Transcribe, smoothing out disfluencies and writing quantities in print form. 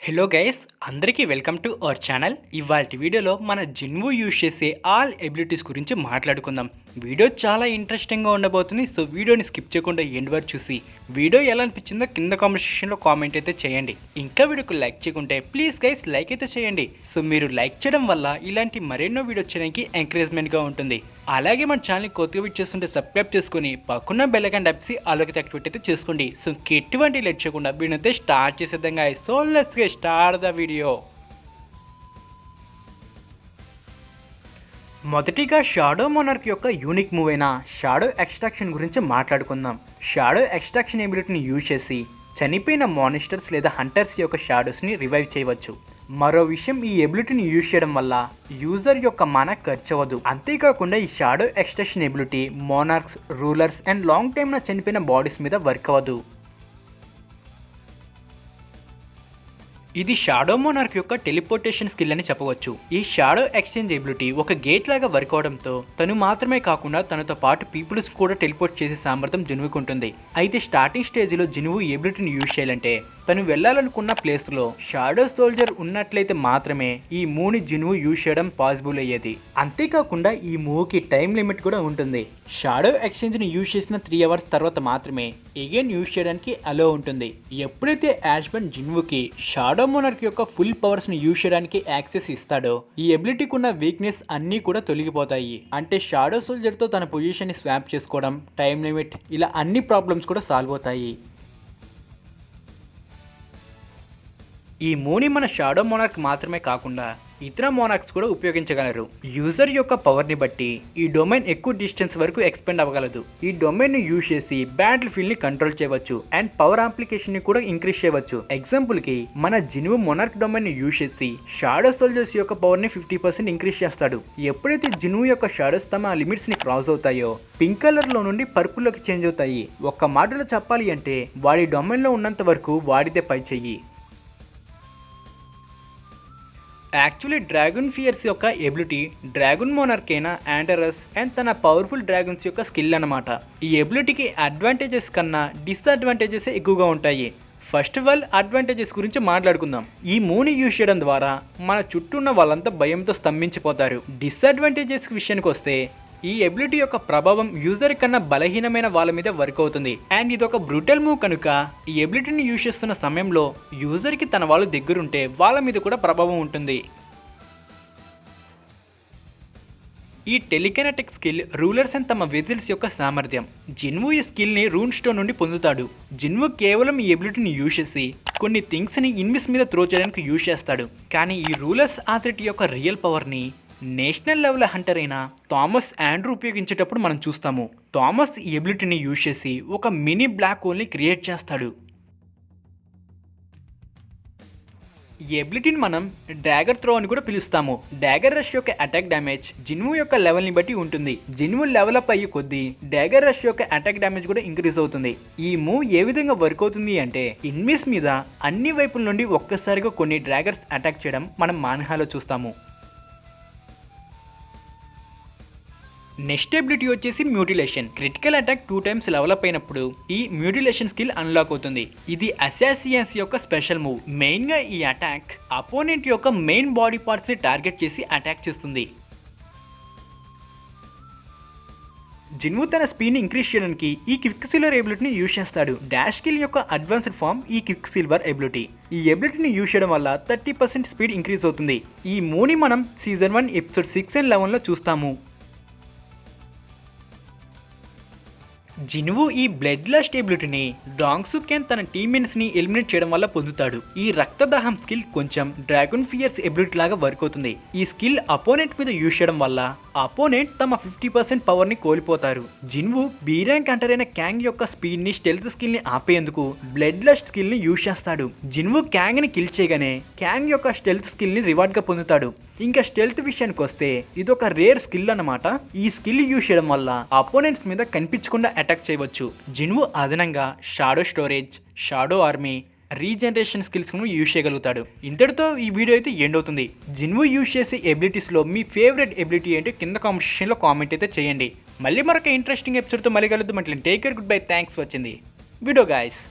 Hello guys, అందరికీ welcome to our channel. ఇవాళ వీడియోలో మన జిన్వు యూజ్ చేసే ఆల్ ఎబిలిటీస్ గురించి మాట్లాడుకుందాం. వీడియో చాలా ఇంట్రెస్టింగ్గా ఉండబోతుంది. సో వీడియోని స్కిప్ చేయకుండా ఎండ్ వరకు చూసి వీడియో ఎలా అనిపించిందో కింద కామెంట్ సెక్షన్లో కామెంట్ అయితే చేయండి. ఇంకా వీడియోకి లైక్ చేయకుంటే ప్లీజ్ గైస్ లైక్ అయితే చేయండి. సో మీరు లైక్ చేయడం వల్ల ఇలాంటి మరెన్నో వీడియో చేయడానికి ఎంకరేజ్మెంట్గా ఉంటుంది. అలాగే మన ఛానల్ని కొత్తగా వీడియో చేస్తుంటే సబ్స్క్రైబ్ చేసుకుని పక్కన బెల్ ఐకాన్ టైప్సి అలాగే యాక్టివేట్ అయితే చేసుకోండి. సో ఎటువంటి లెట్ చేయకుండా వీడియో అయితే స్టార్ట్ చేసేద్దాం guys. So let's get start the video. మొదటిగా షాడో మోనార్క్ యొక్క యూనిక్ మూవ్ అయిన షాడో ఎక్స్ట్రాక్షన్ గురించి మాట్లాడుకుందాం. షాడో ఎక్స్ట్రాక్షన్ ఎబిలిటీని యూజ్ చేసి చనిపోయిన మానిస్టర్స్ లేదా హంటర్స్ యొక్క షాడోస్ని రివైవ్ చేయవచ్చు. మరో విషయం, ఈ ఎబిలిటీని యూజ్ చేయడం వల్ల యూజర్ యొక్క మాన ఖర్చు అవ్వదు. అంతేకాకుండా ఈ shadow extraction ability monarchs, rulers and long టైమ్న చనిపోయిన బాడీస్ మీద వర్క్ అవ్వదు. ఇది షాడో మోనార్క్ యొక్క టెలిపోర్టేషన్ స్కిల్ అని చెప్పవచ్చు. ఈ షాడో ఎక్స్చేంజ్ ఎబిలిటీ ఒక గేట్ లాగా వర్క్ అవడంతో తను మాత్రమే కాకుండా తనతో పాటు పీపుల్స్ కూడా టెలిపోర్ట్ చేసే సామర్థ్యం జిన్వుకు ఉంటుంది. అయితే స్టార్టింగ్ స్టేజ్లో జిన్వు ఈ ఎబిలిటీని యూజ్ చేయాలంటే తను వెళ్ళాలనుకున్న ప్లేస్లో షాడో సోల్జర్ ఉన్నట్లయితే మాత్రమే ఈ మూవ్ని జిన్వు యూజ్ చేయడం పాసిబుల్ అయ్యేది. అంతేకాకుండా ఈ మూవ్కి టైం లిమిట్ కూడా ఉంటుంది. షాడో ఎక్స్చేంజ్ని యూజ్ చేసిన 3 అవర్స్ తర్వాత మాత్రమే ఎగైన్ యూజ్ చేయడానికి అలో ఉంటుంది. ఎప్పుడైతే యాష్బన్ జిన్వుకి షాడో మోనార్క్ యొక్క ఫుల్ పవర్స్ని యూజ్ చేయడానికి యాక్సెస్ ఇస్తాడో ఈ ఎబిలిటీకి ఉన్న వీక్నెస్ అన్నీ కూడా తొలగిపోతాయి. అంటే షాడో సోల్జర్తో తన పొజిషన్ని స్వాప్ చేసుకోవడం, టైం లిమిట్, ఇలా అన్ని ప్రాబ్లమ్స్ కూడా సాల్వ్ అవుతాయి. ఈ మూవ్ని మన షాడో మోనార్క్ మాత్రమే కాకుండా ఇతర మోనార్క్స్ కూడా ఉపయోగించగలరు. యూజర్ యొక్క పవర్ని బట్టి ఈ డొమైన్ ఎక్కువ డిస్టెన్స్ వరకు ఎక్స్పెండ్ అవ్వగలదు. ఈ డొమైన్ని యూజ్ చేసి బ్యాటిల్ ఫీల్డ్ని కంట్రోల్ చేయవచ్చు అండ్ పవర్ అప్లికేషన్ని కూడా ఇంక్రీజ్ చేయవచ్చు. ఎగ్జాంపుల్కి మన జిన్వు మోనార్క్ డొమైన్ని యూజ్ చేసి షాడో సోల్జర్స్ యొక్క పవర్ని 50% ఇంక్రీజ్ చేస్తాడు. ఎప్పుడైతే జిన్వు యొక్క షాడోస్ తమ లిమిట్స్ని క్రాస్ అవుతాయో పింక్ కలర్లో నుండి పర్పుల్లోకి చేంజ్ అవుతాయి. ఒక్క మాటలో చెప్పాలి అంటే వాడి డొమైన్లో ఉన్నంత వరకు వాడితే పై చెయ్యి. యాక్చువల్లీ డ్రాగన్ ఫియర్స్ యొక్క ఎబిలిటీ డ్రాగన్ మోనార్క్ అయిన యాండరస్ అండ్ తన పవర్ఫుల్ డ్రాగన్స్ యొక్క స్కిల్ అన్నమాట. ఈ ఎబిలిటీకి అడ్వాంటేజెస్ కన్నా డిస్అడ్వాంటేజెస్ ఎక్కువగా ఉంటాయి. ఫస్ట్ ఆఫ్ ఆల్ అడ్వాంటేజెస్ గురించి మాట్లాడుకుందాం. ఈ మూవ్ని యూజ్ చేయడం ద్వారా మన చుట్టూ ఉన్న వాళ్ళంతా భయంతో స్తంభించిపోతారు. డిస్అడ్వాంటేజెస్ విషయానికి వస్తే ఈ ఎబిలిటీ యొక్క ప్రభావం యూజర్ కన్నా బలహీనమైన వాళ్ళ మీద వర్క్ అవుతుంది. అండ్ ఇది ఒక బ్రూటల్ మూవ్ కనుక ఈ ఎబిలిటీని యూజ్ చేస్తున్న సమయంలో యూజర్కి తన వాళ్ళు దగ్గరుంటే వాళ్ళ మీద కూడా ప్రభావం ఉంటుంది. ఈ టెలికెనెటిక్ స్కిల్ రూలర్స్ అండ్ తమ వెజిల్స్ యొక్క సామర్థ్యం. జిన్వు ఈ స్కిల్ని రూన్ స్టోన్ నుండి పొందుతాడు. జిన్వు కేవలం ఈ ఎబిలిటీని యూజ్ చేసి కొన్ని థింగ్స్ని ఇన్విస్ మీద త్రో చేయడానికి యూజ్ చేస్తాడు. కానీ ఈ రూలర్స్ అథారిటీ యొక్క రియల్ పవర్ని నేషనల్ లెవెల్ హంటర్ అయిన థామస్ ఆండ్రూ ఉపయోగించేటప్పుడు మనం చూస్తాము. థామస్ ఈ ఎబిలిటీని యూజ్ చేసి ఒక మినీ బ్లాక్ హోల్ని క్రియేట్ చేస్తాడు. ఈ ఎబిలిటీని మనం డాగర్ త్రో అని కూడా పిలుస్తాము. డాగర్ రష్ యొక్క అటాక్ డ్యామేజ్ జిన్వు యొక్క లెవెల్ని బట్టి ఉంటుంది. జిన్వు లెవెల్ అప్ అయ్యే కొద్దీ డాగర్ రష్ యొక్క అటాక్ డ్యామేజ్ కూడా ఇంక్రీజ్ అవుతుంది. ఈ మూవ్ ఏ విధంగా వర్క్ అవుతుంది అంటే ఇన్విస్ మీద అన్ని వైపుల నుండి ఒక్కసారిగా కొన్ని డ్రాగర్స్ అటాక్ చేయడం మనం మాన్హాలో చూస్తాము. నెక్స్ట్ ఎబిలిటీ వచ్చేసి mutilation. Critical attack 2 times develop అయినప్పుడు ఈ మ్యూటిలేషన్ స్కిల్ అన్లాక్ అవుతుంది. ఇది అసాసియన్స్ యొక్క స్పెషల్ మూవ్. మెయిన్ గా ఈ అటాక్ అపోనెంట్ యొక్క మెయిన్ బాడీ పార్ట్స్ ని టార్గెట్ చేసి అటాక్ చేస్తుంది. జిన్వు తన స్పీడ్ని ఇంక్రీజ్ చేయడానికి ఈ క్విక్ సిల్వర్ ఎబిలిటీని యూజ్ చేస్తాడు. డాష్ స్కిల్ యొక్క అడ్వాన్స్డ్ ఫామ్ ఈ క్విక్ సిల్వర్ ఎబిలిటీ. ఈ ఎబిలిటీని యూజ్ చేయడం వల్ల 30% స్పీడ్ ఇంక్రీజ్ అవుతుంది. ఈ మూవ్ని మనం సీజన్ 1 ఎపిసోడ్ 6 అండ్ 11లో చూస్తాము. జిన్వు ఈ బ్లడ్ లస్ట్ ఎబిలిటీని డాంగ్సుకెన్ తన టీమ్మేట్స్ని ఎలిమినేట్ చేయడం వల్ల పొందుతాడు. ఈ రక్తదాహం స్కిల్ కొంచెం డ్రాగన్ ఫియర్స్ ఎబిలిటీ లాగా వర్క్ అవుతుంది. ఈ స్కిల్ అపోనెంట్ మీద యూజ్ చేయడం వల్ల అపోనెంట్ తమ 50% పవర్ని కోల్పోతారు. జిన్వు బీ ర్యాంక్ హంటర్ అయిన క్యాంగ్ యొక్క స్పీడ్ని స్టెల్త్ స్కిల్ని ఆపేందుకు బ్లడ్ లస్ట్ స్కిల్ని యూజ్ చేస్తాడు. జిన్వు క్యాంగ్ని కిల్ చేయగానే క్యాంగ్ యొక్క స్టెల్త్ స్కిల్ని రివార్డ్గా పొందుతాడు. ఇంకా స్టెల్త్ విషయానికి వస్తే ఇదొక రేర్ స్కిల్ అన్నమాట. ఈ స్కిల్ యూజ్ చేయడం వల్ల అపోనెంట్స్ మీద కనిపించకుండా అటాక్ చేయవచ్చు. జిన్వు అదనంగా shadow storage, shadow army, regeneration స్కిల్స్ను యూజ్ చేయగలుగుతాడు. ఇంతటితో ఈ వీడియో అయితే ఎండ్ అవుతుంది. జిన్వు యూజ్ చేసే ఎబిలిటీస్లో మీ ఫేవరెట్ ఎబిలిటీ ఏంటో కింద కామెంట్ సెక్షన్లో కామెంట్ అయితే చేయండి. మళ్ళీ మరొక ఇంట్రెస్టింగ్ ఎపిసోడ్తో మళ్ళీ కలుద్దాం. అంటే take care, good bye, thanks for watching the video guys.